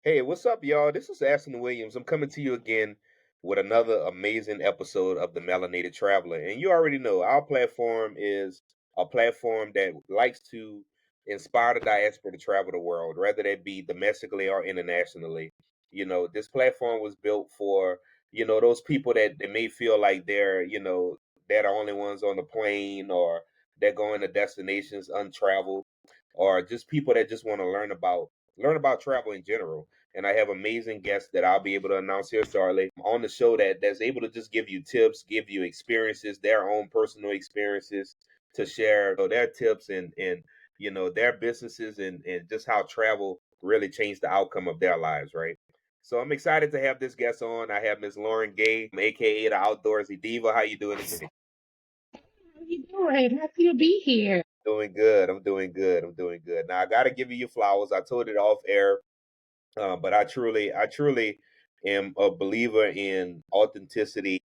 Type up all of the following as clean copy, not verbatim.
Hey, what's up, y'all? This is Aston Williams. I'm coming to you again with another amazing episode of The Melanated Traveler. And you already know our platform is a platform that likes to inspire the diaspora to travel the world, whether that be domestically or internationally. This platform was built for, those people that may feel like they're the only ones on the plane, or they're going to destinations untraveled, or just people that just want to learn about travel in general. And I have amazing guests that I'll be able to announce here shortly on the show that's able to just give you tips, give you experiences, their own personal experiences to share, their tips and their businesses and just how travel really changed the outcome of their lives, right? So I'm excited to have this guest on. I have Miss Lauren Gay, aka the Outdoorsy Diva. How you doing today? How you doing? Happy to be here. Doing good. I'm doing good. I'm doing good. Now I got to give you your flowers. I told it off air. But I truly am a believer in authenticity.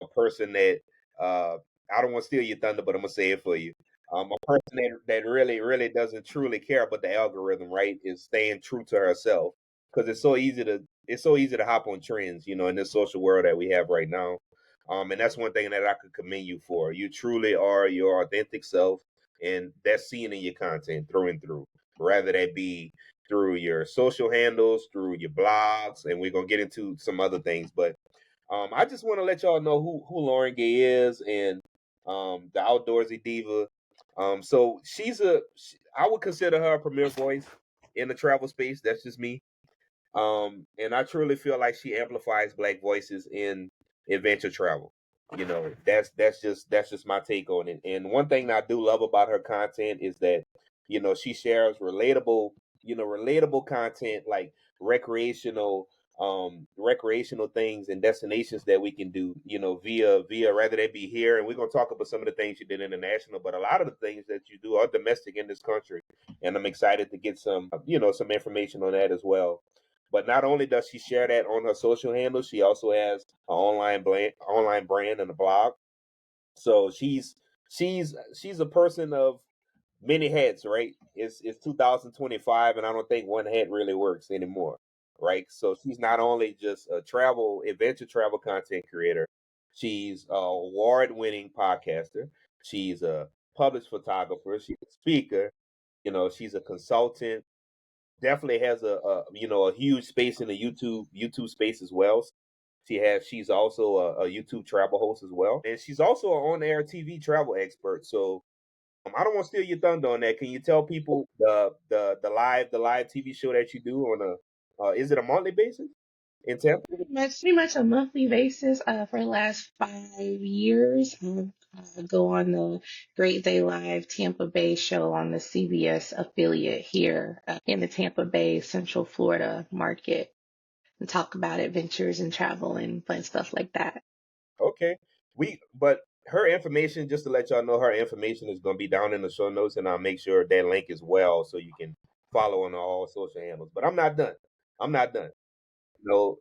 A person that uh, I don't want to steal your thunder, but I'm gonna say it for you. A person that really doesn't truly care about the algorithm, right? Is staying true to herself because it's so easy to hop on trends, in this social world that we have right now. And that's one thing that I could commend you for. You truly are your authentic self, and that's seen in your content through and through. Rather that be through your social handles, through your blogs, and we're gonna get into some other things. But I just want to let y'all know who Lauren Gay is and the Outdoorsy Diva. So I would consider her a premier voice in the travel space. That's just me. And I truly feel like she amplifies Black voices in adventure travel. That's just my take on it. And one thing that I do love about her content is that she shares relatable content like recreational recreational things and destinations that we can do via rather they be here, and we're going to talk about some of the things you did international, but a lot of the things that you do are domestic in this country, and I'm excited to get some information on that as well. But not only does she share that on her social handles, she also has an online brand and a blog. So she's a person of many hats, right? It's 2025, and I don't think one hat really works anymore, right? So she's not only just a adventure travel content creator, she's a award-winning podcaster. She's a published photographer. She's a speaker. She's a consultant, definitely has a huge space in the YouTube space as well. She's also a YouTube travel host as well, and she's also an on-air TV travel expert. So I don't want to steal your thunder on that. Can you tell people the live TV show that you do on a is it a monthly basis in Tampa? Pretty much a monthly basis for the last 5 years. I go on the Great Day Live Tampa Bay show on the CBS affiliate here in the Tampa Bay, Central Florida market and talk about adventures and travel and fun stuff like that. Okay, but her information, just to let y'all know, her information is going to be down in the show notes, and I'll make sure that link as well so you can follow on all social handles. But I'm not done. I'm not done.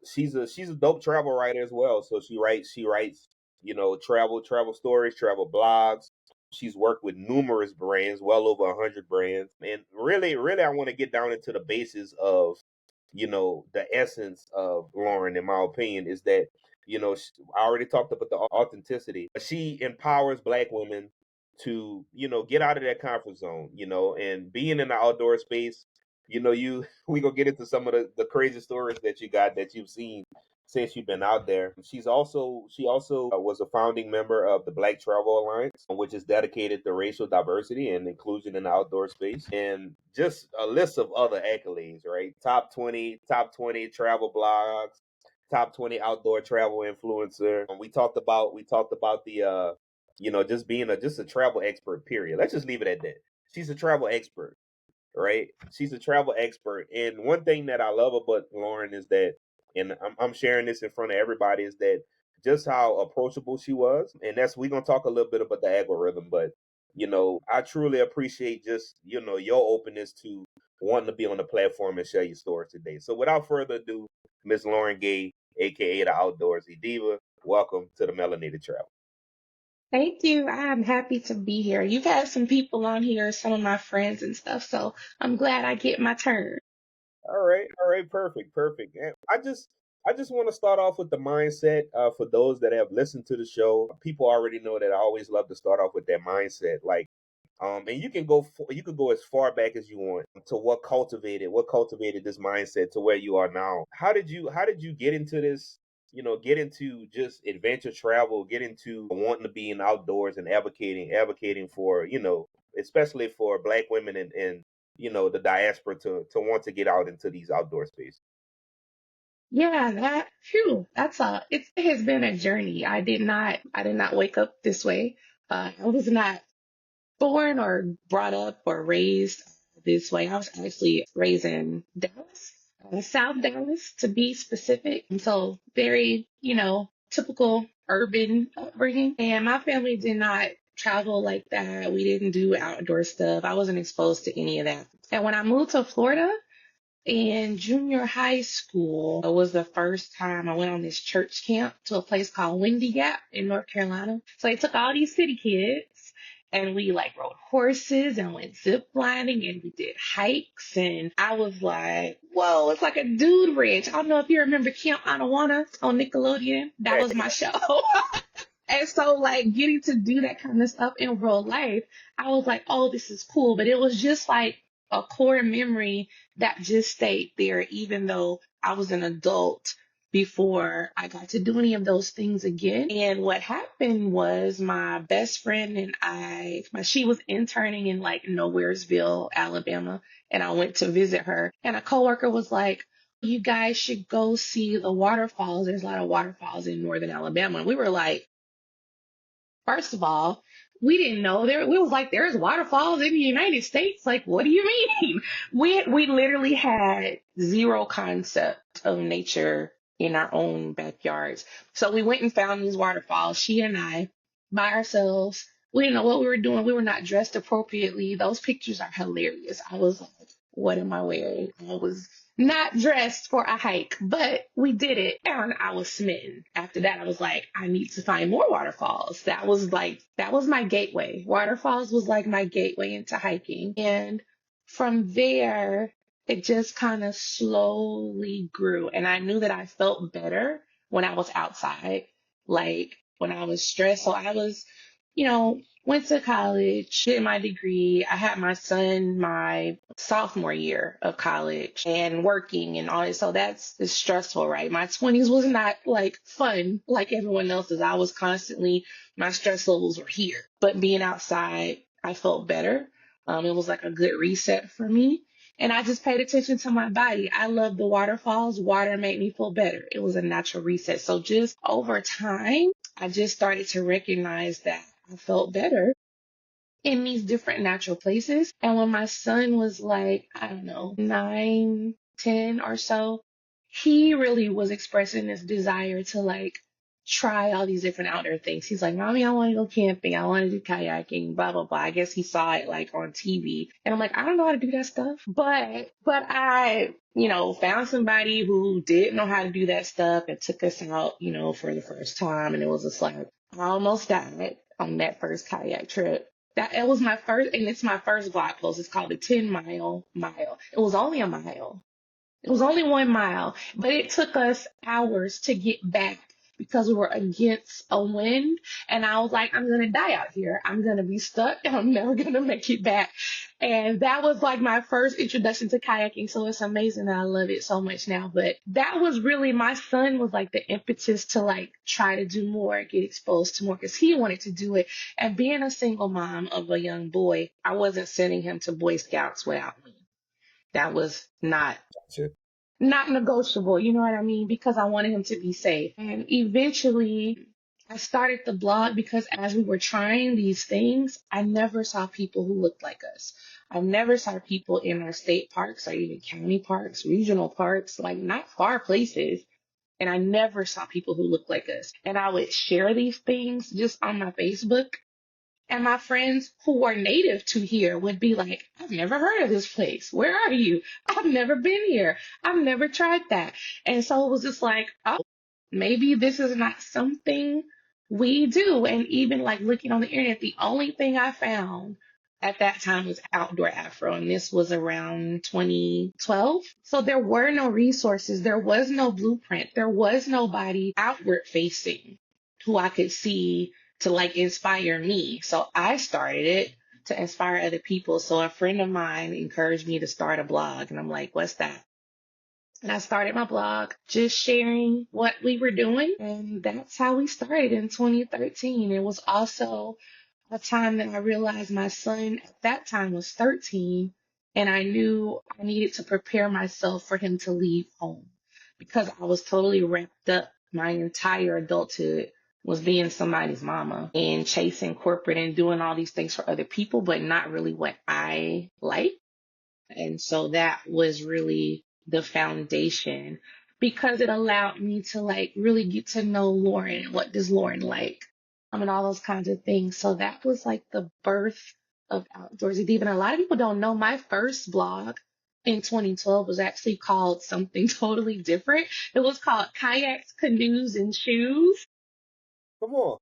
She's a dope travel writer as well. So she writes travel stories, travel blogs. She's worked with numerous brands, well over 100 brands, and really, I want to get down into the basis of the essence of Lauren. In my opinion, is that I already talked about the authenticity. She empowers Black women to get out of that comfort zone, and being in the outdoor space. You we gonna get into some of the crazy stories that you've seen since you've been out there. She also was a founding member of the Black Travel Alliance, which is dedicated to racial diversity and inclusion in the outdoor space, and just a list of other accolades. Right, top 20 travel blogs, top 20 outdoor travel influencer. We talked about the just being a travel expert. Period. Let's just leave it at that. She's a travel expert, right? She's a travel expert. And one thing that I love about Lauren is that, and I'm sharing this in front of everybody, is that just how approachable she was. And we're going to talk a little bit about the algorithm, but, I truly appreciate just, your openness to wanting to be on the platform and share your stories today. So without further ado, Miss Lauren Gay, aka the Outdoorsy Diva, welcome to the Melanated Travel. Thank you. I'm happy to be here. You've had some people on here, some of my friends and stuff, so I'm glad I get my turn. all right, perfect, perfect. And I just want to start off with the mindset for those that have listened to the show. People already know that I always love to start off with that mindset. Like, and you can go as far back as you want to what cultivated this mindset to where you are now. How did you get into this? You know, get into just adventure travel, get into wanting to be in outdoors and advocating for, you know, especially for Black women and you know, the diaspora to want to get out into these outdoor spaces. Yeah, that phew, it has been a journey. I did not wake up this way. I was not born or brought up or raised this way. I was actually raised in Dallas, South Dallas to be specific. And so very, typical urban upbringing. And my family did not travel like that. We didn't do outdoor stuff. I wasn't exposed to any of that. And when I moved to Florida, in junior high school, it was the first time I went on this church camp to a place called Windy Gap in North Carolina. So they took all these city kids and we like rode horses and went zip lining and we did hikes. And I was like, whoa, it's like a dude ranch. I don't know if you remember Camp Anawana on Nickelodeon. That Yeah, was my show. And so, like, getting to do that kind of stuff in real life, I was like, oh, this is cool. But it was just like a core memory that just stayed there, even though I was an adult before I got to do any of those things again. And what happened was my best friend and she was interning in like Nowheresville, Alabama, and I went to visit her. And a coworker was like, you guys should go see the waterfalls. There's a lot of waterfalls in northern Alabama. And we were like, first of all, we didn't know there. We was like, there's waterfalls in the United States. Like, what do you mean? We literally had zero concept of nature in our own backyards. So we went and found these waterfalls. She and I, by ourselves. We didn't know what we were doing. We were not dressed appropriately. Those pictures are hilarious. I was like, what am I wearing? I was not dressed for a hike, but we did it and I was smitten. After that, I was like, I need to find more waterfalls. That was my gateway. Waterfalls was like my gateway into hiking. And from there, it just kind of slowly grew. And I knew that I felt better when I was outside, like when I was stressed. So I was, went to college, did my degree. I had my son my sophomore year of college and working and all that. So it's stressful, right? My 20s was not like fun like everyone else's. I was constantly, my stress levels were here. But being outside, I felt better. It was like a good reset for me. And I just paid attention to my body. I love the waterfalls. Water made me feel better. It was a natural reset. So just over time, I just started to recognize that I felt better in these different natural places. And when my son was like, I don't know, 9, 10 or so, he really was expressing this desire to like try all these different outdoor things. He's like, Mommy, I want to go camping. I want to do kayaking, blah, blah, blah. I guess he saw it like on TV. And I'm like, I don't know how to do that stuff. But I, found somebody who did know how to do that stuff and took us out, for the first time. And it was just like, I almost died on that first kayak trip. That it was my first, and it's my first blog post. It's called the 10 mile. It was only a mile. It was only 1 mile, but it took us hours to get back because we were against a wind. And I was like, I'm going to die out here. I'm going to be stuck and I'm never going to make it back. And that was like my first introduction to kayaking. So it's amazing that I love it so much now. But that was really, my son was like the impetus to like try to do more, get exposed to more because he wanted to do it. And being a single mom of a young boy, I wasn't sending him to Boy Scouts without me. That was not negotiable, you know what I mean? Because I wanted him to be safe. And eventually I started the blog because as we were trying these things, I never saw people who looked like us. I never saw people in our state parks or even county parks, regional parks, like not far places. And I never saw people who looked like us. And I would share these things just on my Facebook. And my friends who are native to here would be like, I've never heard of this place. Where are you? I've never been here. I've never tried that. And so it was just like, oh, maybe this is not something we do. And even like looking on the internet, the only thing I found At that time was Outdoor Afro, and this was around 2012. So there were no resources, there was no blueprint, there was nobody outward facing who I could see to like inspire me. So I started it to inspire other people. So a friend of mine encouraged me to start a blog, and I'm like, what's that? And I started my blog just sharing what we were doing. And that's how we started in 2013. It was also a time that I realized my son at that time was 13. And I knew I needed to prepare myself for him to leave home because I was totally wrapped up. My entire adulthood was being somebody's mama and chasing corporate and doing all these things for other people, but not really what I like. And so that was really the foundation because it allowed me to like really get to know Lauren. What does Lauren like? And all those kinds of things. So that was like the birth of Outdoorsy Diva. And a lot of people don't know my first blog in 2012 was actually called something totally different. It was called Kayaks, Canoes, and Shoes. Come on.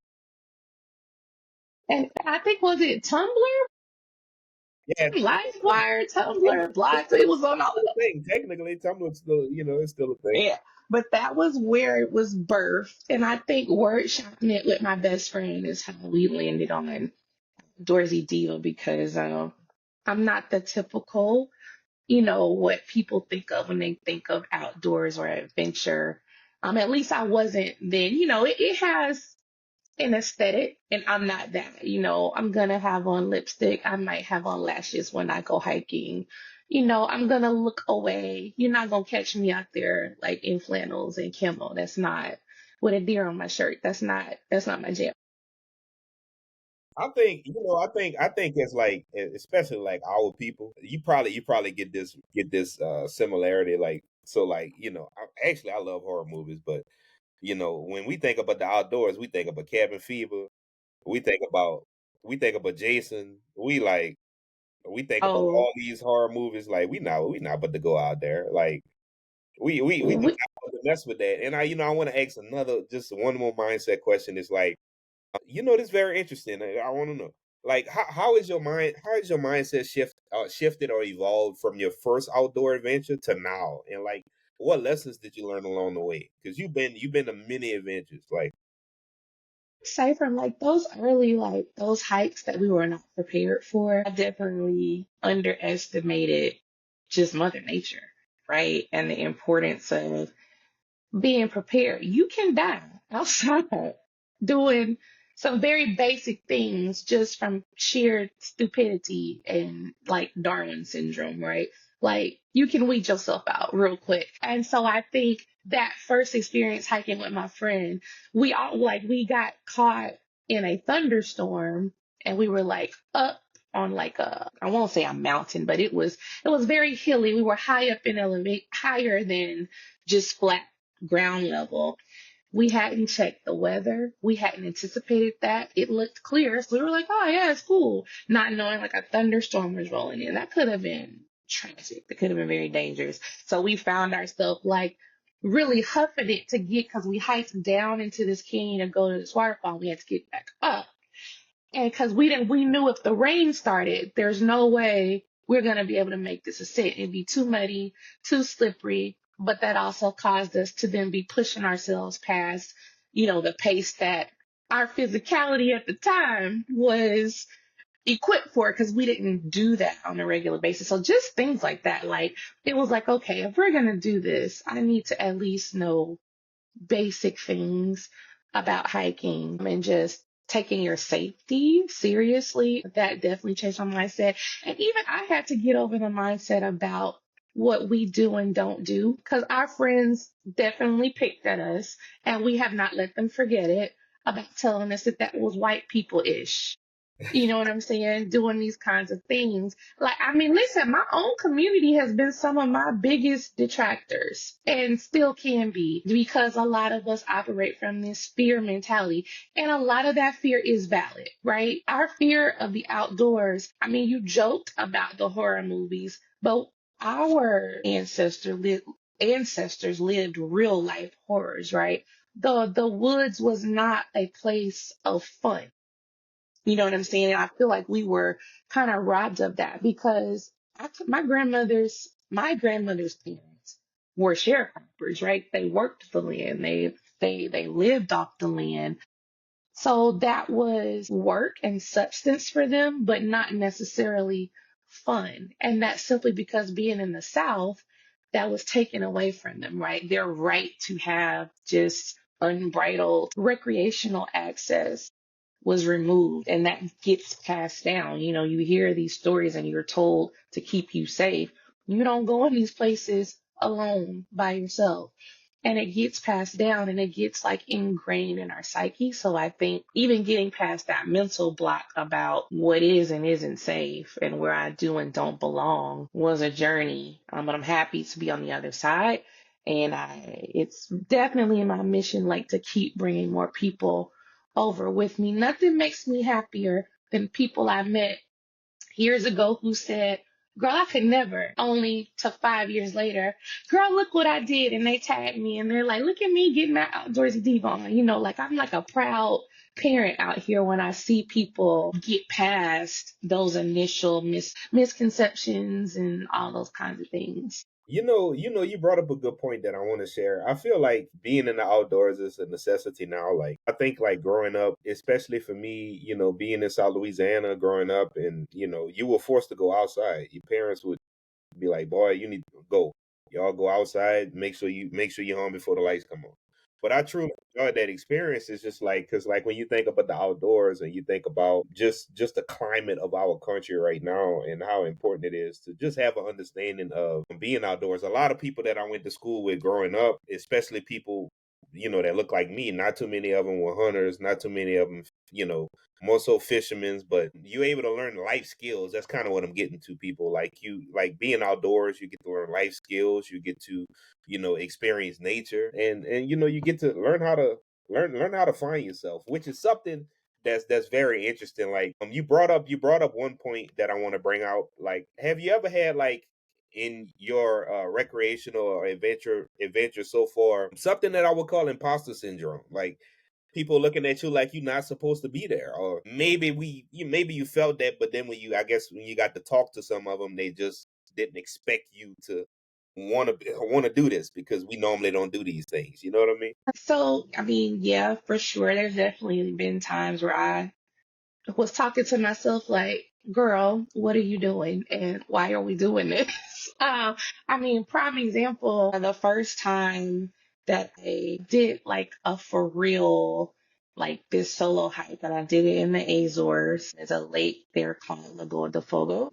And I think was it Tumblr, Yeah, Livewire, Tumblr, it's Blog. So still, it was on it's all still a thing. Technically, Tumblr's still, it's still a thing. Yeah, but that was where it was birthed. And I think workshopping it with my best friend is how we landed on Outdoorsy Diva because I'm not the typical, what people think of when they think of outdoors or adventure. At least I wasn't then. It has an aesthetic, and I'm not that. I'm gonna have on lipstick. I might have on lashes when I go hiking. I'm gonna look away. You're not gonna catch me out there like in flannels and camo. That's not with a deer on my shirt. That's not my jam. I think it's like, especially like our people. You probably get this similarity. Like, so, like, actually, I love horror movies, but when we think about the outdoors, we think about cabin fever. We think about we think about Jason. We think about Oh, all these horror movies. Like, we not about to go out there. Like, we just we, not about to mess with that. And I want to ask just one more mindset question. Is like, this is very interesting. I want to know, like, how is your mindset shifted or evolved from your first outdoor adventure to now, and like, what lessons did you learn along the way? Because you've been to many adventures. Like, say from like those early like those hikes that we were not prepared for, I definitely underestimated just Mother Nature, right? And the importance of being prepared. You can die outside doing some very basic things just from sheer stupidity and like Darwin syndrome, right? Like you can weed yourself out real quick. And so I think that first experience hiking with my friend, we got caught in a thunderstorm and we were like up on like I won't say a mountain, but it was very hilly. We were high up in elevate higher than just flat ground level. We hadn't checked the weather. We hadn't anticipated that. It looked clear. So we were like, oh, yeah, it's cool. Not knowing like a thunderstorm was rolling in. That could have been tragic. That could have been very dangerous. So we found ourselves like really huffing it to get, because we hiked down into this canyon and go to this waterfall. We had to get back up. And because we knew if the rain started, there's no way we're gonna be able to make this ascent. It'd be too muddy, too slippery. But that also caused us to then be pushing ourselves past, the pace that our physicality at the time was equipped for, because we didn't do that on a regular basis. So just things like that. Like it was like, okay, if we're gonna do this, I need to at least know basic things about hiking and just taking your safety seriously. That definitely changed my mindset. And even I had to get over the mindset about what we do and don't do, because our friends definitely picked at us and we have not let them forget it, about telling us that that was white people ish. You know what I'm saying? Doing these kinds of things. Like, I mean, listen, my own community has been some of my biggest detractors and still can be, because a lot of us operate from this fear mentality. And a lot of that fear is valid, right? Our fear of the outdoors. I mean, you joked about the horror movies, but our ancestors lived real life horrors, right? The woods was not a place of fun. You know what I'm saying? And I feel like we were kind of robbed of that because my grandmother's parents were sharecroppers, right? They worked the land. They lived off the land. So that was work and substance for them, but not necessarily fun. And that's simply because being in the South, that was taken away from them, right? Their right to have just unbridled recreational access was removed, and that gets passed down. You know, you hear these stories and you're told to keep you safe. You don't go in these places alone by yourself. And it gets passed down and it gets like ingrained in our psyche. So I think even getting past that mental block about what is and isn't safe and where I do and don't belong was a journey. But I'm happy to be on the other side. And it's definitely my mission, like to keep bringing more people over with me. Nothing makes me happier than people I met years ago who said, "Girl, I could never," only to 5 years later, "Girl, look what I did." And they tagged me and they're like, "Look at me getting my Outdoorsy Diva on." You know, like I'm like a proud parent out here when I see people get past those initial misconceptions and all those kinds of things. You brought up a good point that I want to share. I feel like being in the outdoors is a necessity now. Like I think like growing up, especially for me, being in South Louisiana, growing up, and you were forced to go outside. Your parents would be like, "Boy, you need to go. Y'all go outside. Make sure you're home before the lights come on." But I truly enjoyed that experience. It's just like because like when you think about the outdoors and you think about just the climate of our country right now and how important it is to just have an understanding of being outdoors. A lot of people that I went to school with growing up, especially people that look like me, not too many of them were hunters, not too many of them, more so fishermen, but you able to learn life skills. That's kind of what I'm getting to. People like you, like being outdoors, you get to learn life skills. You get to, experience nature, and you get to learn how to learn how to find yourself, which is something that's very interesting. Like you brought up one point that I want to bring out. Like, have you ever had like in your recreational or adventure so far something that I would call imposter syndrome? Like people looking at you like you're not supposed to be there, or maybe you felt that, but then I guess when you got to talk to some of them, they just didn't expect you to want to do this because we normally don't do these things. You know what I mean? So, I mean, yeah, for sure. There's definitely been times where I was talking to myself like, "Girl, what are you doing? And why are we doing this?" Um, I mean, prime example, the first time that I did like a for real, like this solo hike, and I did it in the Azores. There's a lake there called Lagoa de Fogo.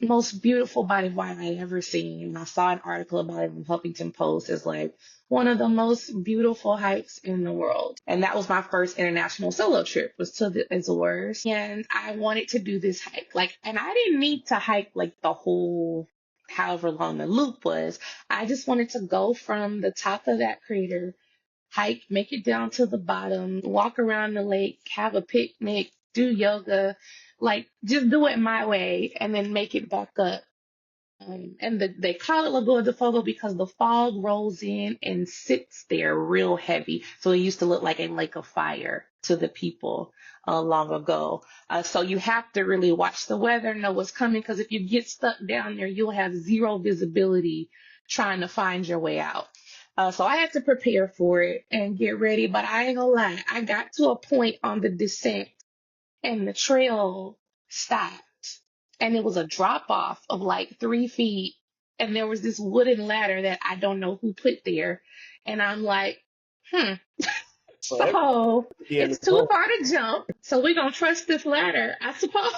Most beautiful body of water I ever seen. I saw an article about it in Huffington Post. It's like one of the most beautiful hikes in the world. And that was my first international solo trip, was to the Azores. And I wanted to do this hike. Like, and I didn't need to hike like the whole however long the loop was. I just wanted to go from the top of that crater, hike, make it down to the bottom, walk around the lake, have a picnic, do yoga, like just do it my way and then make it back up. And they call it Lagoa de Fogo because the fog rolls in and sits there real heavy. So it used to look like a lake of fire to the people long ago. So you have to really watch the weather, know what's coming, because if you get stuck down there, you'll have zero visibility trying to find your way out. So I had to prepare for it and get ready, but I ain't gonna lie, I got to a point on the descent and the trail stopped and it was a drop off of like 3 feet and there was this wooden ladder that I don't know who put there, and I'm like, hmm. Well, So everybody in the it's too phone. far to jump, so we're gonna trust this ladder, I suppose,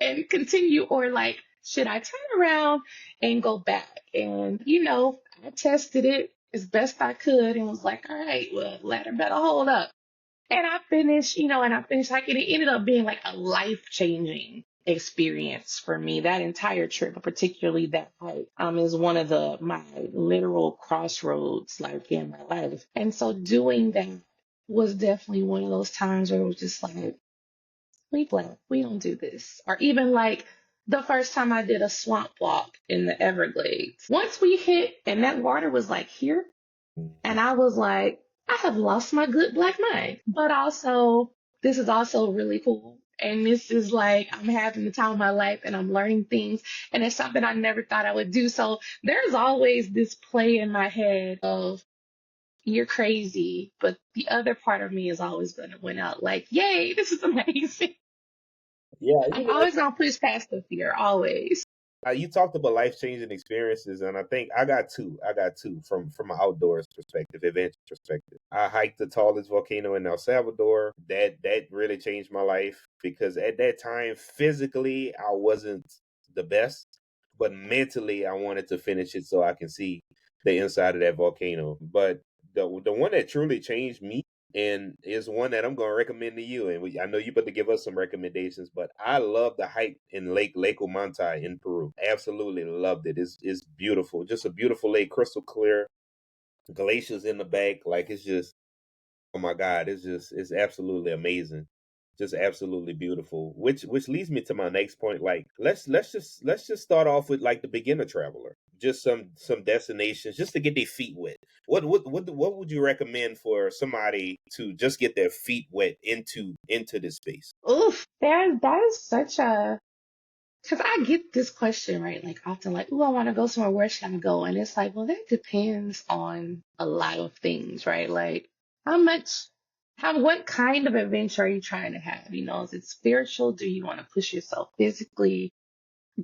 and continue, or like, should I turn around and go back? And I tested it as best I could and was like, all right, well, ladder better hold up. And I finished hiking. It ended up being like a life-changing experience for me. That entire trip, but particularly that hike, is one of my literal crossroads, like in my life. And so doing that was definitely one of those times where it was just like, we black, we don't do this. Or even like the first time I did a swamp walk in the Everglades. Once we hit and that water was like here, and I was like, I have lost my good black mind. But also, this is also really cool. And this is like, I'm having the time of my life and I'm learning things. And it's something I never thought I would do. So there's always this play in my head of, you're crazy. But the other part of me is always going to win out like, yay, this is amazing. Yeah, I'm always going to push past the fear, always. you talked about life changing experiences, and I think I got two. I got two from an outdoors perspective, adventure perspective. I hiked the tallest volcano in El Salvador. That really changed my life because at that time, physically, I wasn't the best, but mentally, I wanted to finish it so I can see the inside of that volcano. But the one that truly changed me and is one that I'm going to recommend to you. And I know you better give us some recommendations, but I love the hike in Lake Omantai in Peru. Absolutely loved it. It's beautiful, just a beautiful lake, crystal clear, glaciers in the back. Like it's just, oh my God, it's absolutely amazing. Just absolutely beautiful. Which leads me to my next point. Like let's just start off with like the beginner traveler. Just some destinations just to get their feet wet. What would you recommend for somebody to just get their feet wet into this space? Oof, that is such a, because I get this question, right? Like often, like, oh, I want to go somewhere. Where should I go? And it's like, well, that depends on a lot of things, right? Like how much, what kind of adventure are you trying to have? Is it spiritual? Do you want to push yourself physically?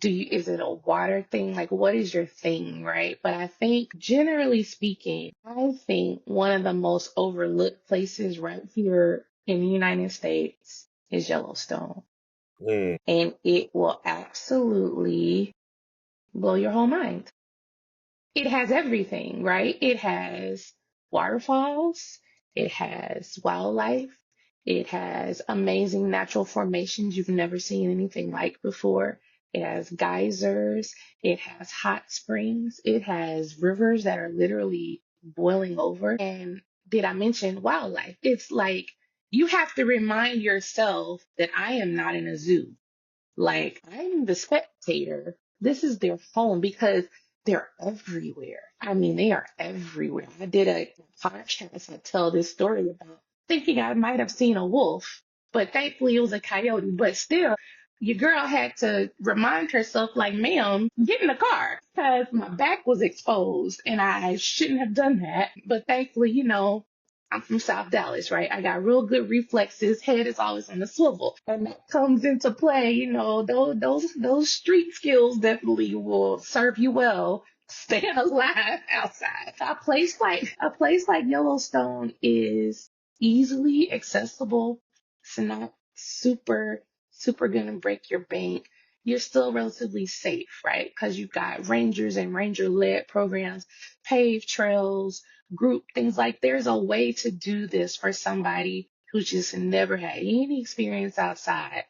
Is it a water thing? Like, what is your thing, right? But I think, generally speaking, I think one of the most overlooked places right here in the United States is Yellowstone. Mm, And it will absolutely blow your whole mind. It has everything, right? It has waterfalls, it has wildlife, it has amazing natural formations you've never seen anything like before. It has geysers, it has hot springs, it has rivers that are literally boiling over. And did I mention wildlife? It's like you have to remind yourself that I am not in a zoo. Like, I'm the spectator. This is their home because they're everywhere. I mean, they are everywhere. I did a podcast. I tell this story about thinking I might have seen a wolf, but thankfully it was a coyote. But still, your girl had to remind herself, like, ma'am, get in the car because my back was exposed and I shouldn't have done that. But thankfully, I'm from South Dallas, right? I got real good reflexes. Head is always on the swivel, and that comes into play. Those street skills definitely will serve you well staying alive outside. A place like Yellowstone is easily accessible. It's not super gonna break your bank. You're still relatively safe, right? Because you've got rangers and ranger-led programs, paved trails, group things. Like there's a way to do this for somebody who just never had any experience outside.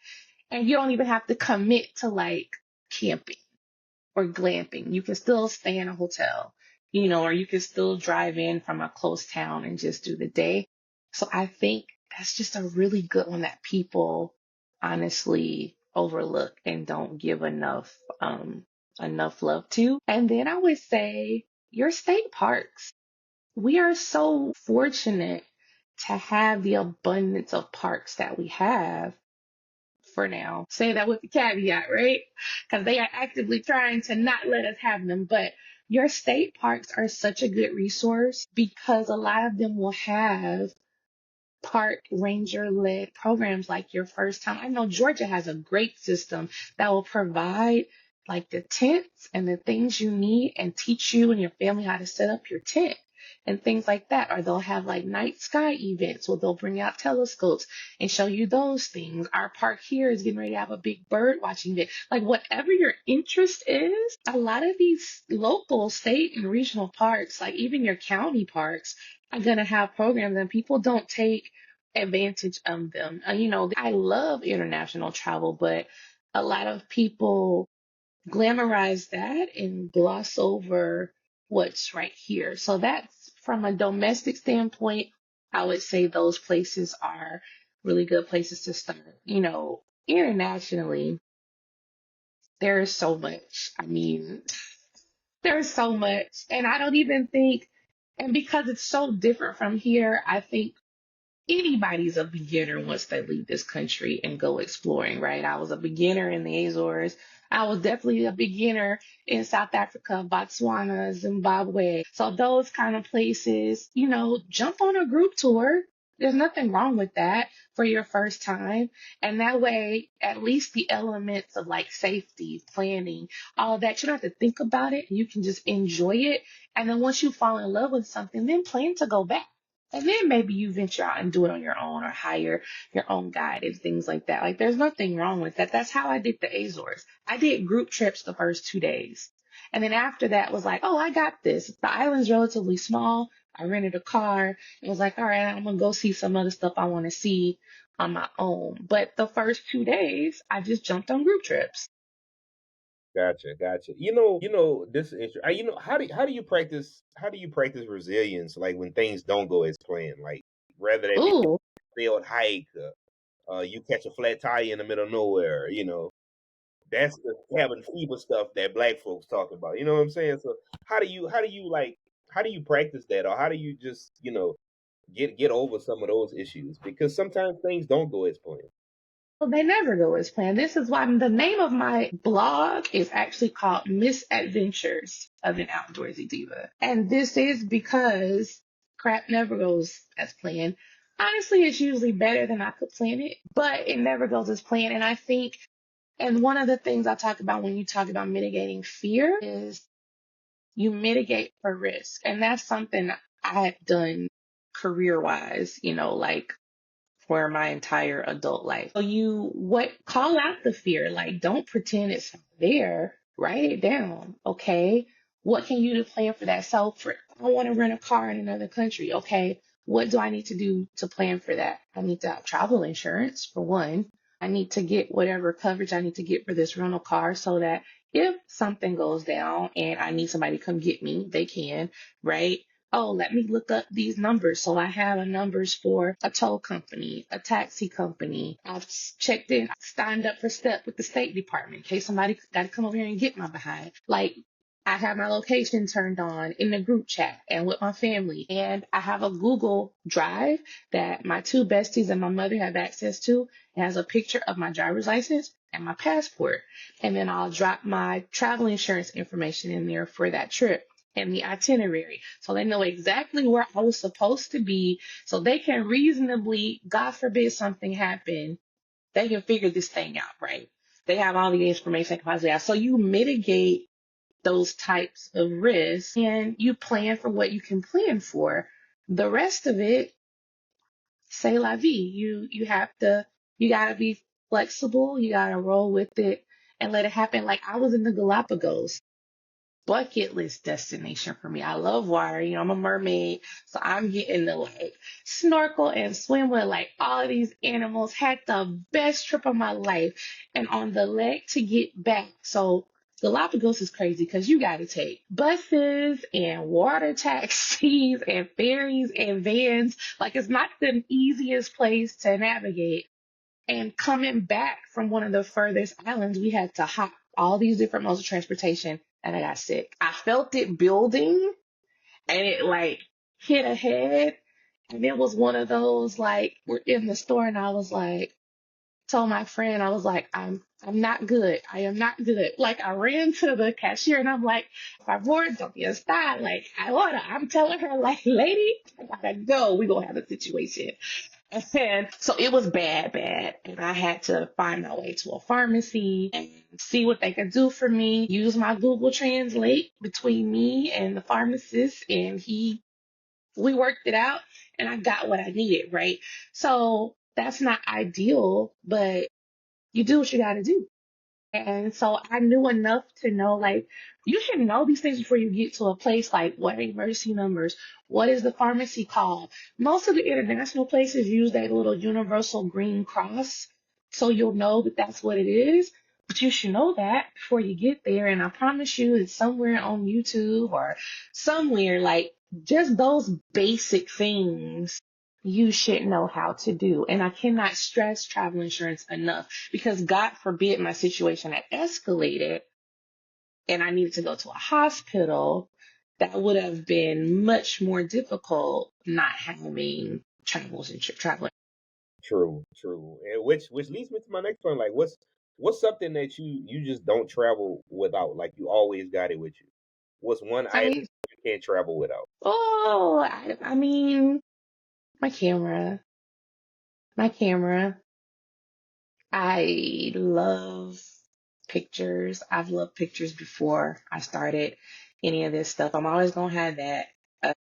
And you don't even have to commit to like camping or glamping. You can still stay in a hotel, or you can still drive in from a close town and just do the day. So I think that's just a really good one that people honestly overlook and don't give enough love to. And then I would say your state parks. We are so fortunate to have the abundance of parks that we have for now. Say that with the caveat, right? Because they are actively trying to not let us have them. But your state parks are such a good resource because a lot of them will have park ranger led programs like your first time. I know Georgia has a great system that will provide like the tents and the things you need and teach you and your family how to set up your tent and things like that. Or they'll have like night sky events where they'll bring out telescopes and show you those things. Our park here is getting ready to have a big bird watching event. Like whatever your interest is, a lot of these local, state, and regional parks, like even your county parks, are going to have programs and people don't take advantage of them. I love international travel, but a lot of people glamorize that and gloss over what's right here. So that's from a domestic standpoint, I would say those places are really good places to start. Internationally, there is so much. I mean, there's so much. And I don't even think, and because it's so different from here, I think anybody's a beginner once they leave this country and go exploring, right? I was a beginner in the Azores. I was definitely a beginner in South Africa, Botswana, Zimbabwe. So those kind of places, jump on a group tour. There's nothing wrong with that for your first time. And that way, at least the elements of like safety, planning, all of that, you don't have to think about it. You can just enjoy it. And then once you fall in love with something, then plan to go back. And then maybe you venture out and do it on your own or hire your own guide and things like that. Like there's nothing wrong with that. That's how I did the Azores. I did group trips the first 2 days. And then after that was like, oh, I got this. The island's relatively small. I rented a car. It was like, all right, I'm gonna go see some other stuff I want to see on my own. But the first 2 days, I just jumped on group trips. Gotcha, gotcha. This is interesting. How do you practice resilience like when things don't go as planned? Like rather that be Ooh, a failed hike, you catch a flat tire in the middle of nowhere. That's the cabin fever stuff that black folks talk about. You know what I'm saying? So how do you practice that, or how do you just get over some of those issues? Because sometimes things don't go as planned. well, they never go as planned. This is why the name of my blog is actually called Misadventures of an Outdoorsy Diva. And this is because crap never goes as planned. Honestly, it's usually better than I could plan it, but it never goes as planned. And I think, and one of the things I talk about when you talk about mitigating fear is you mitigate for risk. And that's something I have done career wise, like for my entire adult life. So you what call out the fear, like don't pretend it's not there. Write it down. Okay. What can you do to plan for that? So for I want to rent a car in another country. Okay. What do I need to do to plan for that? I need to have travel insurance for one. I need to get whatever coverage I need to get for this rental car so that if something goes down and I need somebody to come get me, they can, right? Oh, let me look up these numbers. So I have a numbers for a tow company, a taxi company. I've checked in, signed up for step with the State Department in case somebody got to come over here and get my behind. Like I have my location turned on in the group chat and with my family. And I have a Google Drive that my two besties and my mother have access to. It has a picture of my driver's license and my passport. And then I'll drop my travel insurance information in there for that trip and the itinerary. So they know exactly where I was supposed to be. So they can reasonably, God forbid something happen, they can figure this thing out, right? They have all the information they can possibly have. So you mitigate those types of risks and you plan for what you can plan for. The rest of it, c'est la vie. You gotta be flexible. You gotta roll with it and let it happen. Like I was in the Galapagos, bucket list destination for me. I love water. I'm a mermaid. So I'm getting to like snorkel and swim with like all of these animals. Had the best trip of my life. And on the leg to get back. So Galapagos is crazy because you got to take buses and water taxis and ferries and vans. Like it's not the easiest place to navigate. And coming back from one of the furthest islands, we had to hop all these different modes of transportation, and I got sick. I felt it building, and it like hit a head, and it was one of those like we're in the store, and I was like, told my friend, I was like, I'm not good. I am not good. Like I ran to the cashier, and I'm like, favor, don't be a star. Like I order. I'm telling her, like, lady, I gotta go. We gonna have a situation. And so it was bad, bad. And I had to find my way to a pharmacy and see what they could do for me, use my Google Translate between me and the pharmacist. And we worked it out and I got what I needed, right? So that's not ideal, but you do what you got to do. And so I knew enough to know, like, you should know these things before you get to a place like what are emergency numbers? What is the pharmacy called? Most of the international places use that little universal green cross. So you'll know that that's what it is. But you should know that before you get there. And I promise you, it's somewhere on YouTube or somewhere like just those basic things you should know how to do. And I cannot stress travel insurance enough because God forbid my situation had escalated and I needed to go to a hospital. That would have been much more difficult not having travels and traveling. True, true. And which leads me to my next point. Like, what's something that you just don't travel without? Like, you always got it with you. What's one I item mean, you can't travel without? oh, I mean, my camera, my camera. I love pictures. I've loved pictures before I started any of this stuff. I'm always gonna have that. Uh,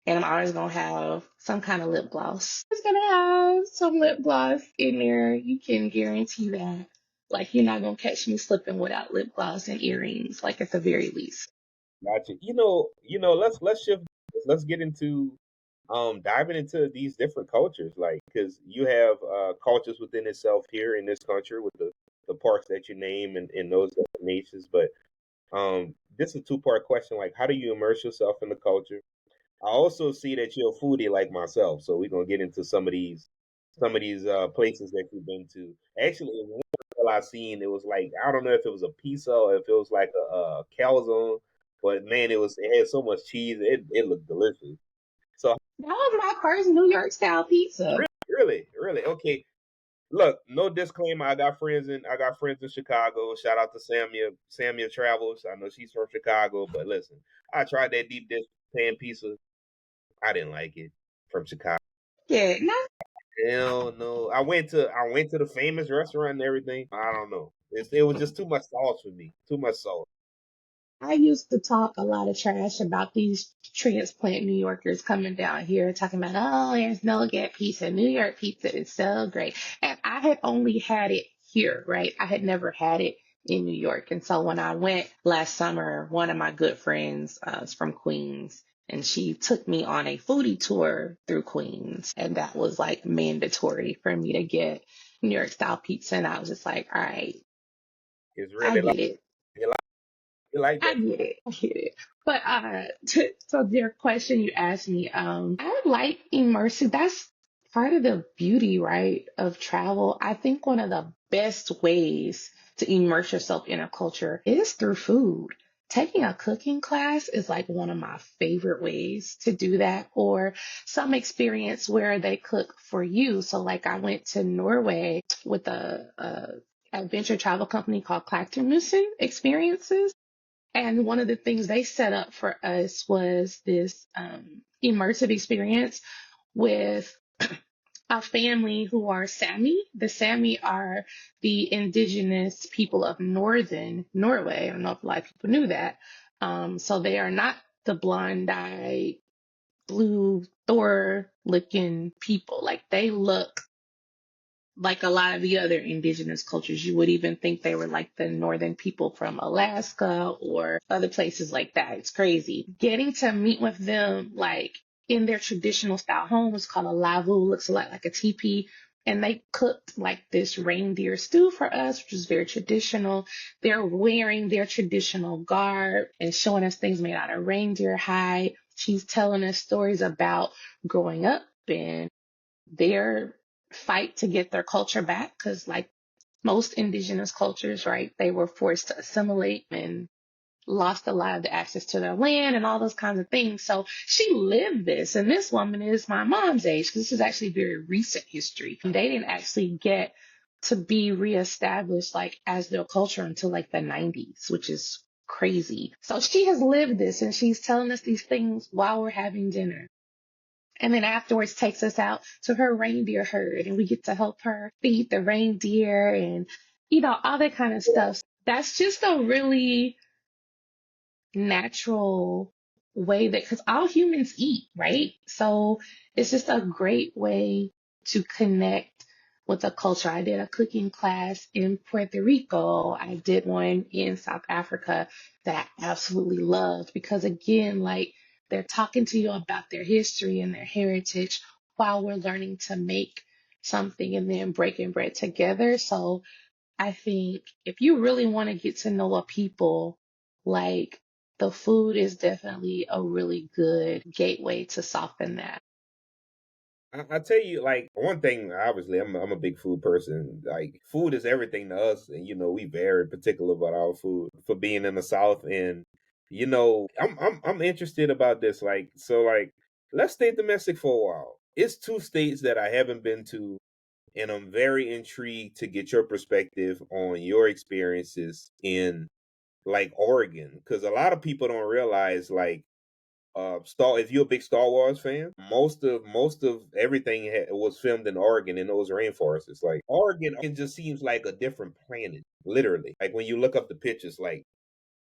and I'm always gonna have some kind of lip gloss. It's gonna have some lip gloss in there. You can guarantee that. Like you're not gonna catch me slipping without lip gloss and earrings, like at the very least. Gotcha. Let's shift. Let's get into diving into these different cultures, like because you have cultures within itself here in this country with the parks that you name and those destinations. But this is a two-part question. Like, how do you immerse yourself in the culture? I also see that you're a foodie like myself, so we're gonna get into some of these places that you've been to. Actually, one I seen, it was like I don't know if it was a pizza or if it was like a calzone, but man, it had so much cheese, it looked delicious. So That was my first New York style pizza. really, really, okay. Look, no disclaimer. I got friends in Chicago. Shout out to Samia Travels. I know she's from Chicago, but listen, I tried that deep dish pan pizza. I didn't like it from Chicago. Yeah, no, Hell no. I went to the famous restaurant and everything. I don't know. It was just too much sauce for me. Too much sauce. I used to talk a lot of trash about these transplant New Yorkers coming down here talking about, oh, there's no good pizza. New York pizza is so great. And I had only had it here, right? I had never had it in New York. And so when I went last summer, one of my good friends is from Queens. And she took me on a foodie tour through Queens. And that was like mandatory for me to get New York style pizza. And I was just like, all right, It's I really like get it. you like I that. get it. I get it. But so your question you asked me, I like immersive. That's part of the beauty, right, of travel. I think one of the best ways to immerse yourself in a culture is through food. Taking a cooking class is like one of my favorite ways to do that, or some experience where they cook for you. So, like, I went to Norway with a adventure travel company called Clactermusen Experiences. And one of the things they set up for us was this immersive experience with a family who are Sami. The Sami are the indigenous people of northern Norway. I don't know if a lot of people knew that. So they are not the blonde-eyed, blue Thor-looking people. Like they look like a lot of the other indigenous cultures. You would even think they were like the northern people from Alaska or other places like that. It's crazy. Getting to meet with them like in their traditional style home is called a lavu, looks a lot like a teepee. And they cooked like this reindeer stew for us, which is very traditional. They're wearing their traditional garb and showing us things made out of reindeer hide. She's telling us stories about growing up and their fight to get their culture back because like most indigenous cultures, right, they were forced to assimilate and lost a lot of the access to their land and all those kinds of things. So she lived this, and this woman is my mom's age because this is actually very recent history. They didn't actually get to be reestablished like as their culture until like the 90s, which is crazy. So she has lived this and she's telling us these things while we're having dinner. And then afterwards takes us out to her reindeer herd and we get to help her feed the reindeer and, all that kind of stuff. That's just a really natural way that, because all humans eat, right? So it's just a great way to connect with a culture. I did a cooking class in Puerto Rico. I did one in South Africa that I absolutely loved because, again, like they're talking to you about their history and their heritage while we're learning to make something and then breaking bread together. So I think if you really want to get to know a people, like the food is definitely a really good gateway to soften that. I tell you, like one thing. Obviously, I'm a big food person. Like food is everything to us, and we very particular about our food for being in the South. And I'm interested about this. Like so, like let's stay domestic for a while. It's two states that I haven't been to, and I'm very intrigued to get your perspective on your experiences in like Oregon, because a lot of people don't realize like Star. If you're a big Star Wars fan, most of everything was filmed in Oregon in those rainforests. It's like Oregon just seems like a different planet, literally. Like when you look up the pictures, like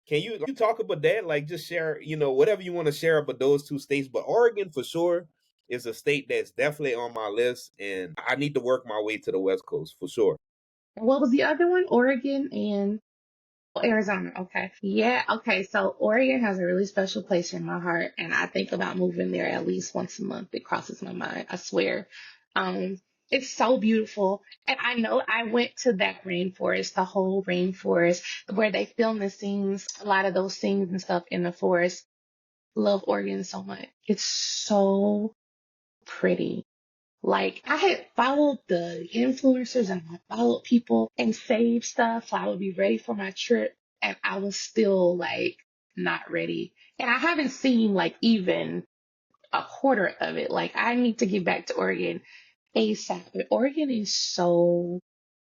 can you talk about that? Like just share, whatever you want to share about those two states. But Oregon for sure is a state that's definitely on my list, and I need to work my way to the West Coast for sure. What was the other one? Oregon and Arizona. Okay. Yeah. Okay. So Oregon has a really special place in my heart, and I think about moving there at least once a month. It crosses my mind. I swear. Um, it's so beautiful. And I know I went to that rainforest, the whole rainforest, where they film the scenes, a lot of those scenes and stuff in the forest. Love Oregon so much. It's so pretty. Like I had followed the influencers and I followed people and saved stuff so I would be ready for my trip, and I was still like not ready. And I haven't seen like even a quarter of it. Like I need to get back to Oregon ASAP. But Oregon is so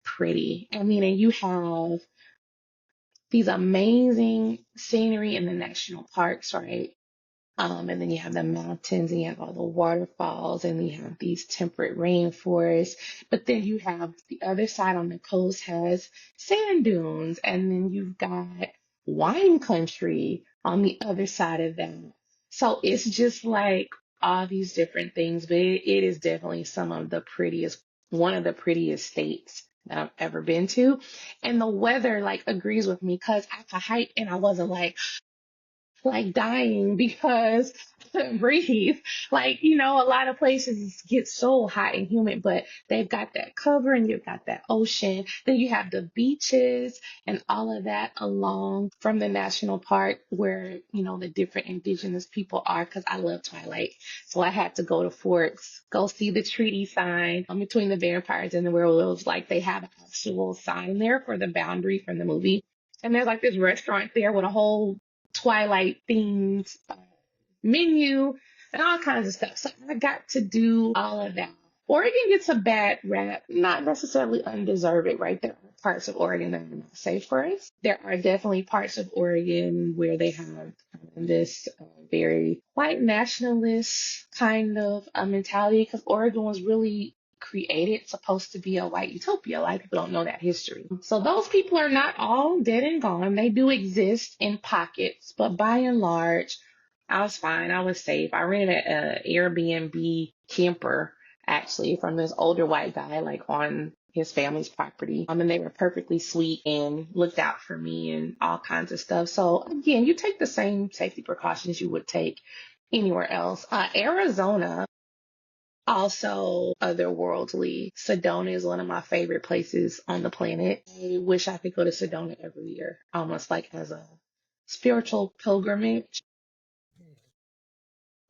pretty. I mean, and you have these amazing scenery in the national parks, right? And then you have the mountains and you have all the waterfalls and you have these temperate rainforests. But then you have the other side on the coast has sand dunes. And then you've got wine country on the other side of that. So it's just like all these different things, but it is definitely one of the prettiest states that I've ever been to. And the weather like agrees with me because I could hike and I wasn't like dying because I couldn't breathe. Like, a lot of places get so hot and humid, but they've got that cover and you've got that ocean. Then you have the beaches and all of that along from the national park where, the different indigenous people are because I love Twilight. So I had to go to Forks, go see the treaty sign between the vampires and the werewolves. Like they have an actual sign there for the boundary from the movie. And there's like this restaurant there with a whole Twilight themed menu and all kinds of stuff. So I got to do all of that. Oregon gets a bad rap, not necessarily undeserved, right? There are parts of Oregon that are not safe for us. There are definitely parts of Oregon where they have this very white nationalist kind of mentality because Oregon was really created supposed to be a white utopia. A lot of people don't know that history. So those people are not all dead and gone. They do exist in pockets, but by and large, I was fine. I was safe. I rented an Airbnb camper actually from this older white guy, like on his family's property. And they were perfectly sweet and looked out for me and all kinds of stuff. So again, you take the same safety precautions you would take anywhere else. Arizona, also otherworldly. Sedona is one of my favorite places on the planet. I wish I could go to Sedona every year, almost like as a spiritual pilgrimage.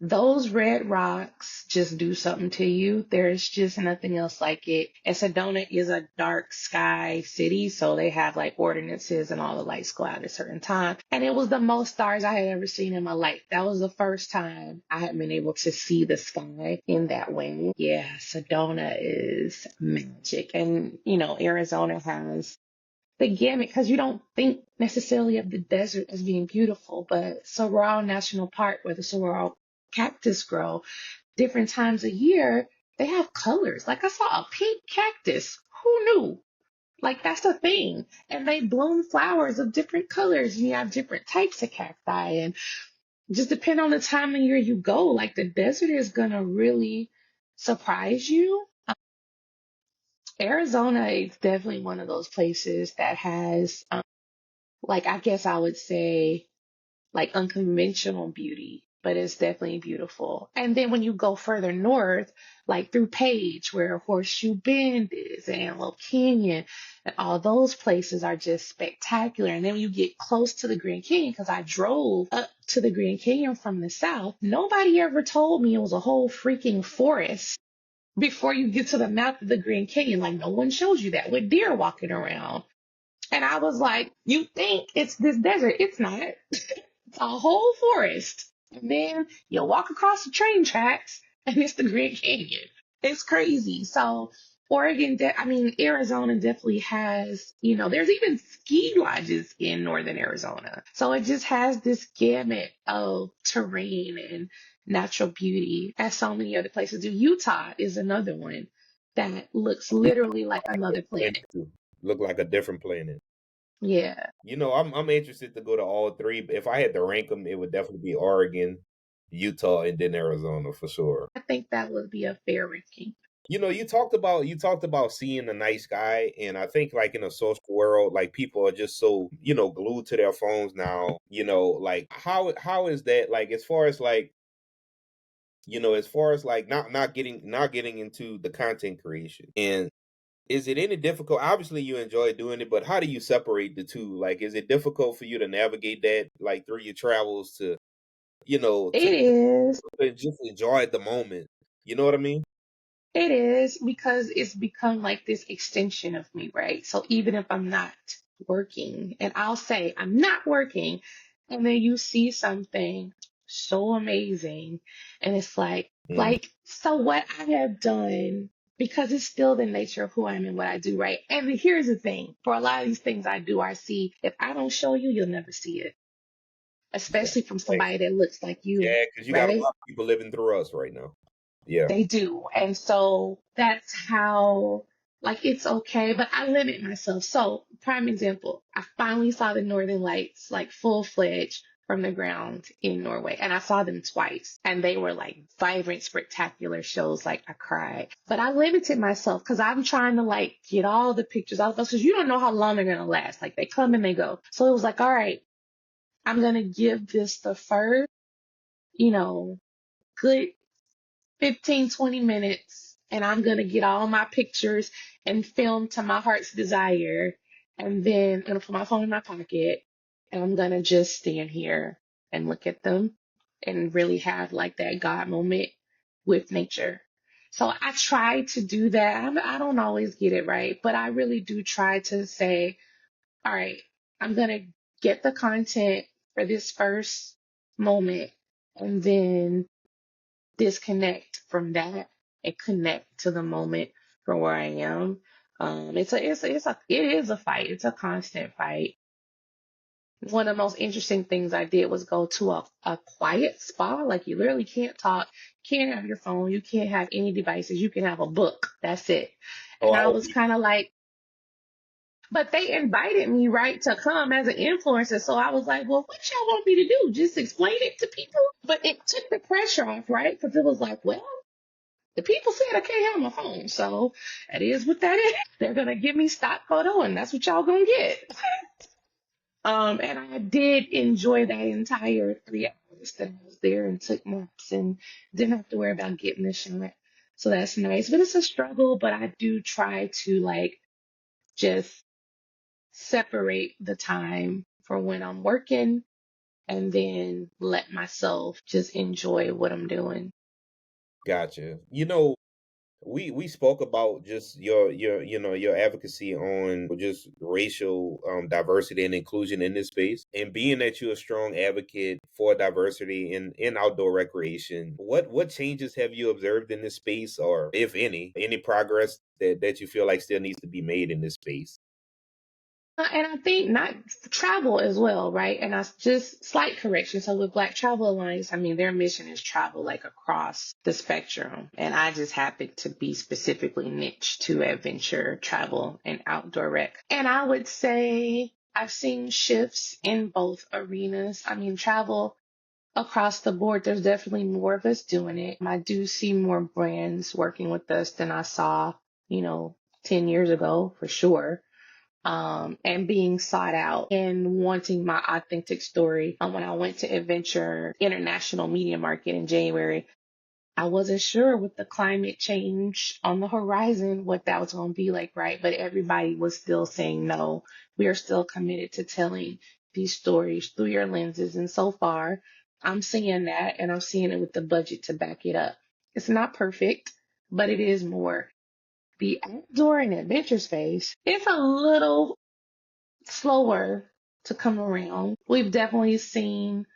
Those red rocks just do something to you. There's just nothing else like it. And Sedona is a dark sky city, so they have like ordinances and all the lights go out at a certain time. And it was the most stars I had ever seen in my life. That was the first time I had been able to see the sky in that way. Yeah, Sedona is magic. And, Arizona has the gamut because you don't think necessarily of the desert as being beautiful, but Saguaro National Park, where the saguaro cactus grow, different times a year, they have colors. Like I saw a pink cactus. Who knew? Like that's a thing. And they bloom flowers of different colors. And you have different types of cacti. And just depending on the time of year you go, like the desert is gonna really surprise you. Arizona is definitely one of those places that has like I guess I would say like unconventional beauty, but it's definitely beautiful. And then when you go further north, like through Page, where Horseshoe Bend is and Antelope Canyon, and all those places are just spectacular. And then when you get close to the Grand Canyon, because I drove up to the Grand Canyon from the south, nobody ever told me it was a whole freaking forest before you get to the mouth of the Grand Canyon. Like no one shows you that with deer walking around. And I was like, you think it's this desert. It's not. It's a whole forest. And then you walk across the train tracks and it's the Grand Canyon. It's crazy. So Oregon, I mean, Arizona definitely has, there's even ski lodges in northern Arizona. So it just has this gamut of terrain and natural beauty, as so many other places do. Utah is another one that looks literally like another planet. Look like a different planet. Yeah, I'm interested to go to all three. If I had to rank them, it would definitely be Oregon, Utah, and then Arizona for sure. I think that would be a fair ranking. You talked about seeing the night sky, and I think like in a social world, like people are just so glued to their phones now. Like how is that like as far as like not getting into the content creation, and is it any difficult? Obviously, you enjoy doing it, but how do you separate the two? Like, is it difficult for you to navigate that, like through your travels, to you know to It is. just enjoy the moment? You know what I mean? It is because it's become like this extension of me, right? So even if I'm not working, and I'll say I'm not working, and then you see something so amazing, and it's Mm, so what I have done, because it's still the nature of who I am and what I do, right? And here's the thing, for a lot of these things I do, I see, if I don't show you, you'll never see it, yeah, especially from like, somebody that looks like you, yeah, because you got a right? lot of people living through us right now. Yeah. They do. And so that's how, like, it's okay, but I limit myself. So, prime example, I finally saw the Northern Lights, like, full fledged from the ground in Norway. And I saw them twice. And they were like vibrant, spectacular shows. Like, I cried. But I limited myself because I'm trying to, like, get all the pictures out of us because you don't know how long they're going to last. Like, they come and they go. So it was like, all right, I'm going to give this the first, you know, good 15, 20 minutes, and I'm going to get all my pictures and film to my heart's desire. And then I'm going to put my phone in my pocket and I'm going to just stand here and look at them and really have like that God moment with nature. So I try to do that. I don't always get it right, but I really do try to say, all right, I'm going to get the content for this first moment, and then disconnect from that and connect to the moment from where I am. It is a fight. It's a constant fight. One of the most interesting things I did was go to a quiet spa. Like you literally can't talk, can't have your phone, you can't have any devices, you can have a book. That's it. Oh, And I I would was be. kind of like, but they invited me, right, to come as an influencer. So I was like, well, what y'all want me to do? Just explain it to people? But it took the pressure off, right? Because it was like, well, the people said I can't have my phone, so that is what that is. They're gonna give me stock photo, and that's what y'all gonna get. And I did enjoy that entire 3 hours that I was there and took naps and didn't have to worry about getting the shot. So that's nice, but it's a struggle. But I do try to like just separate the time for when I'm working and then let myself just enjoy what I'm doing. Gotcha. We spoke about just your advocacy on just racial diversity and inclusion in this space, and being that you're a strong advocate for diversity in outdoor recreation, what changes have you observed in this space, or if any progress that you feel like still needs to be made in this space? And I think not travel as well, right? And I just slight correction. So with Black Travel Alliance, I mean, their mission is travel like across the spectrum. And I just happen to be specifically niche to adventure travel and outdoor rec. And I would say I've seen shifts in both arenas. I mean, travel across the board, there's definitely more of us doing it. I do see more brands working with us than I saw, you know, 10 years ago for sure, and being sought out and wanting my authentic story. When I went to Adventure International Media Market in January, I wasn't sure with the climate change on the horizon what that was going to be like, right? But everybody was still saying, no, we are still committed to telling these stories through your lenses. And so far, I'm seeing that, and I'm seeing it with the budget to back it up. It's not perfect, but it is more. The outdoor and adventure space, it's a little slower to come around. We've definitely seen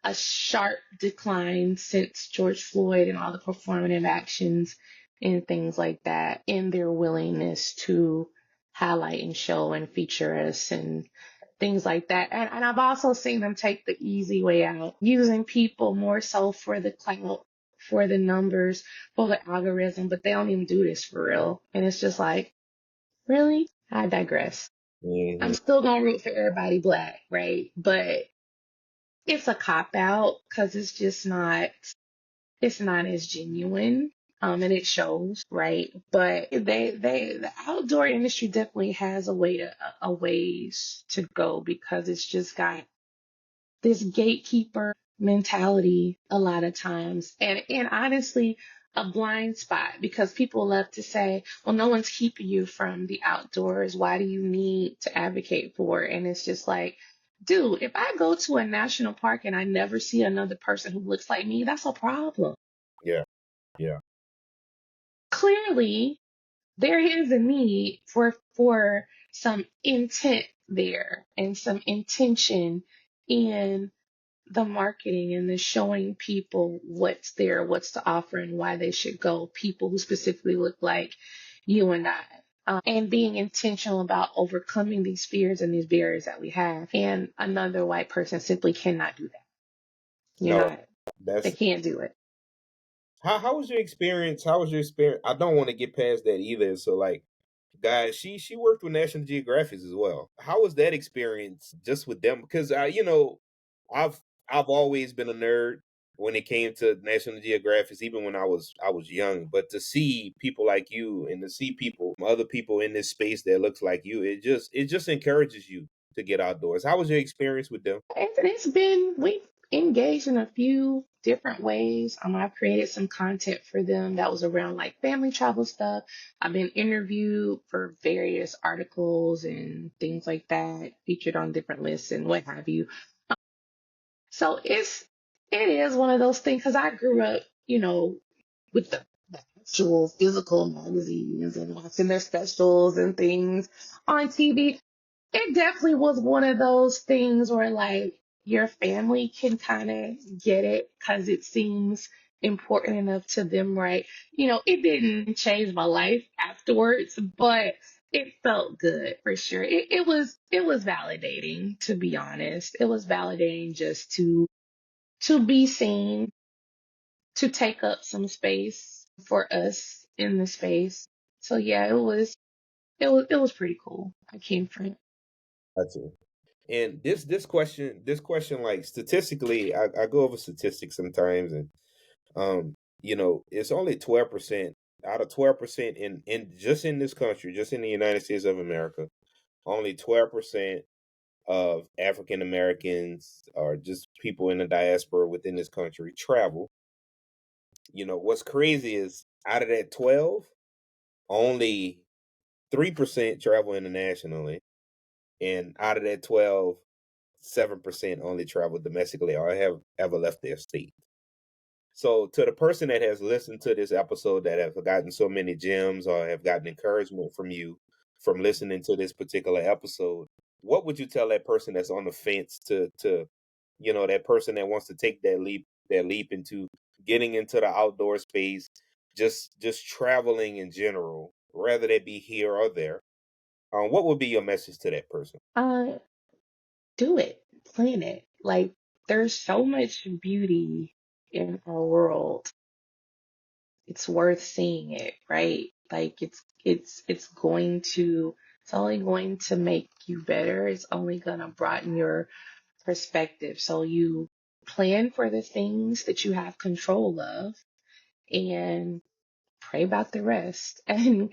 a sharp decline since George Floyd and all the performative actions and things like that in their willingness to highlight and show and feature us and things like that. And I've also seen them take the easy way out, using people more so for the clout, for the numbers, for the algorithm, but they don't even do this for real. And it's just like, really? I digress. I'm Hmm. still gonna root for everybody black, right? But it's a cop out because it's not as genuine. And it shows, right? But the outdoor industry definitely has a ways to go because it's just got this gatekeeper mentality a lot of times. And honestly, a blind spot because people love to say, well, no one's keeping you from the outdoors. Why do you need to advocate for it? And it's just like, dude, if I go to a national park and I never see another person who looks like me, that's a problem. Yeah, yeah. Clearly, there is a need for some intent there and some intention in the marketing and the showing people what's there, what's to offer, and why they should go. People who specifically look like you and I. And being intentional about overcoming these fears and these barriers that we have. And another white person simply cannot do that. You're No, not, they that's can't do it. how was your experience? How was your experience? I don't want to get past that either. So like, guys, she worked with National Geographic as well. How was that experience just with them? Because I've I've always been a nerd when it came to National Geographic, even when I was young. But to see people like you and to see people, other people in this space that looks like you, it just encourages you to get outdoors. How was your experience with them? It's been, we've engaged in a few different ways. I've created some content for them that was around like family travel stuff. I've been interviewed for various articles and things like that, featured on different lists and what have you. So it is one of those things because I grew up, with the actual physical magazines and watching their specials and things on TV. It definitely was one of those things where like your family can kind of get it because it seems important enough to them, right? It didn't change my life afterwards, but it felt good for sure. It was validating, to be honest. It was validating just to be seen, to take up some space for us in the space. So yeah, it was pretty cool. I came from it. That's it. And this question, like statistically, I go over statistics sometimes, and it's only 12% out of 12% in just in this country, just in the United States of America, only 12% of African Americans or just people in the diaspora within this country travel. What's crazy is out of that 12, only 3% travel internationally, and out of that 12, 7% only travel domestically or have ever left their state. So, to the person that has listened to this episode that have gotten so many gems or have gotten encouragement from you from listening to this particular episode, what would you tell that person that's on the fence to that person that wants to take that leap into getting into the outdoor space, just traveling in general, rather they be here or there? What would be your message to that person? Uh, do it, plan it. Like, there's so much beauty in our world. It's worth seeing it, right? Like, it's only going to make you better. It's only going to broaden your perspective. So you plan for the things that you have control of and pray about the rest and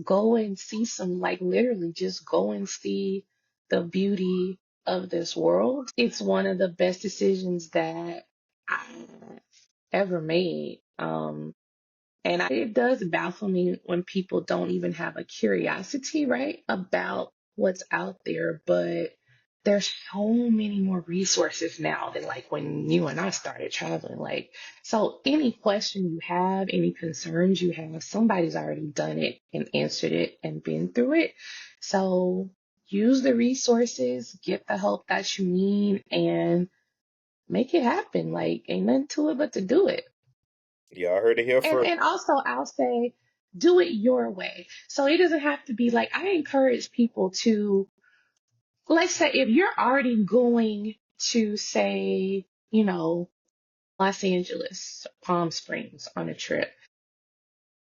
go and see some, like literally just go and see the beauty of this world. It's one of the best decisions that I ever made. And it does baffle me when people don't even have a curiosity, right, about what's out there. But there's so many more resources now than like when you and I started traveling. Like, so any question you have, any concerns you have, somebody's already done it and answered it and been through it. So use the resources, get the help that you need, and make it happen. Like, ain't nothing to it but to do it. Y'all heard it here first. And also I'll say, do it your way. So it doesn't have to be like, I encourage people to, let's say if you're already going to say, Los Angeles, Palm Springs on a trip,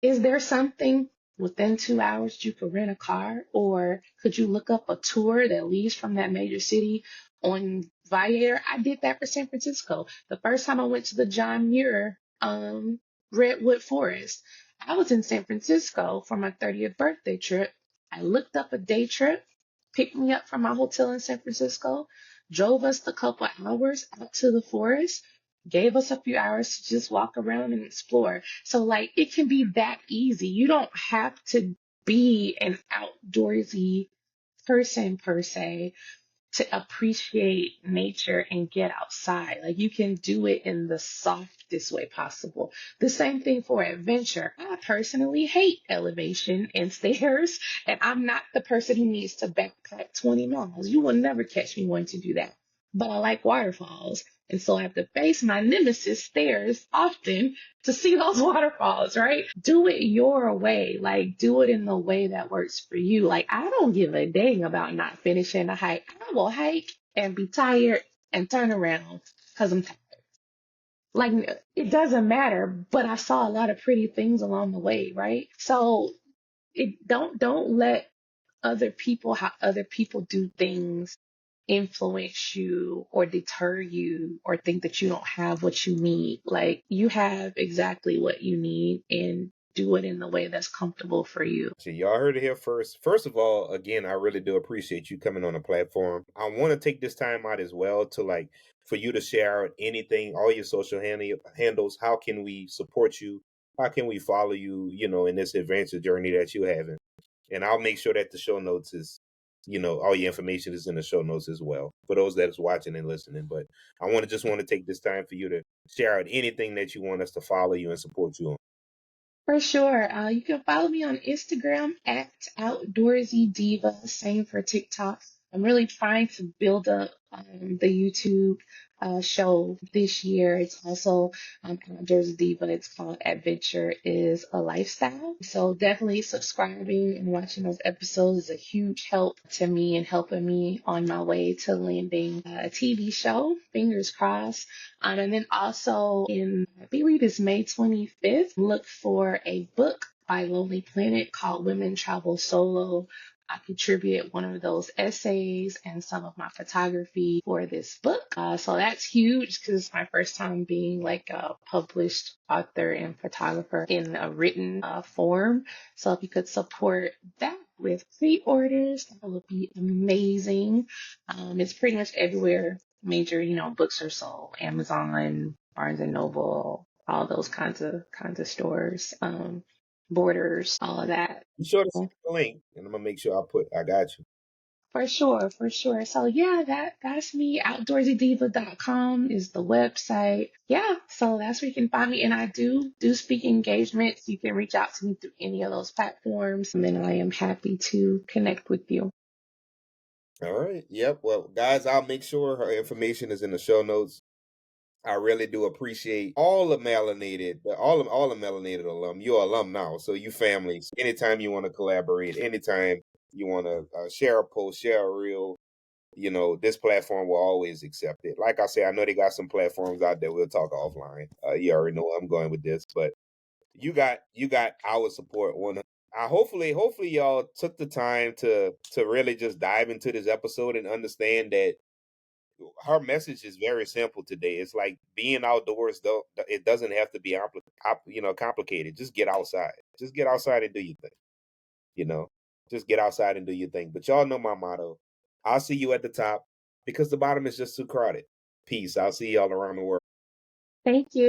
is there something within 2 hours you could rent a car, or could you look up a tour that leaves from that major city on Viator? I did that for San Francisco. The first time I went to the John Muir Redwood Forest, I was in San Francisco for my 30th birthday trip. I looked up a day trip, picked me up from my hotel in San Francisco, drove us a couple hours out to the forest, gave us a few hours to just walk around and explore. So, like, it can be that easy. You don't have to be an outdoorsy person per se to appreciate nature and get outside. Like, you can do it in the softest way possible. The same thing for adventure. I personally hate elevation and stairs, and I'm not the person who needs to backpack 20 miles. You will never catch me wanting to do that. But I like waterfalls. And so I have to face my nemesis stairs often to see those waterfalls, right? Do it your way. Like, do it in the way that works for you. Like, I don't give a dang about not finishing a hike. I will hike and be tired and turn around because I'm tired. Like, it doesn't matter, but I saw a lot of pretty things along the way, right? So don't let how other people do things influence you or deter you or think that you don't have what you need. Like, you have exactly what you need, and do it in the way that's comfortable for you. So y'all heard it here first. First of all, again, I really do appreciate you coming on the platform. I want to take this time out as well to like for you to share out anything, all your social handles. How can we support you? How can we follow you, in this adventure journey that you're having? And I'll make sure that the show notes is, all your information is in the show notes as well for those that is watching and listening. But I want to take this time for you to share out anything that you want us to follow you and support you on. For sure. You can follow me on Instagram at Outdoorsy Diva, same for TikTok. I'm really trying to build up the YouTube show this year. It's also Outdoorsy Diva. It's called Adventure is a Lifestyle. So definitely subscribing and watching those episodes is a huge help to me and helping me on my way to landing a TV show. Fingers crossed. And then also I believe it's May 25th, look for a book by Lonely Planet called Women Travel Solo. I contributed one of those essays and some of my photography for this book. So that's huge because it's my first time being like a published author and photographer in a written form. So if you could support that with pre-orders, that would be amazing. It's pretty much everywhere major, books are sold. Amazon, Barnes and Noble, all those kinds of stores, Borders, all of that. Be sure to send me the link, and I'm gonna make sure I got you. For sure, for sure. So yeah, that's me. OutdoorsyDiva.com is the website. Yeah, so that's where you can find me. And I do speak engagements. You can reach out to me through any of those platforms, and then I am happy to connect with you. All right. Yep. Well, guys, I'll make sure her information is in the show notes. I really do appreciate all the melanated alum. You're alum now, so you families. Anytime you want to collaborate, anytime you want to share a post, share a reel, this platform will always accept it. Like I said, I know they got some platforms out there. We'll talk offline. You already know where I'm going with this, but you got our support. I hopefully y'all took the time to really just dive into this episode and understand that her message is very simple today. It's like being outdoors, though it doesn't have to be complicated. Just get outside. Just get outside and do your thing. You know, just get outside and do your thing. But y'all know my motto. I'll see you at the top because the bottom is just too crowded. Peace. I'll see y'all around the world. Thank you.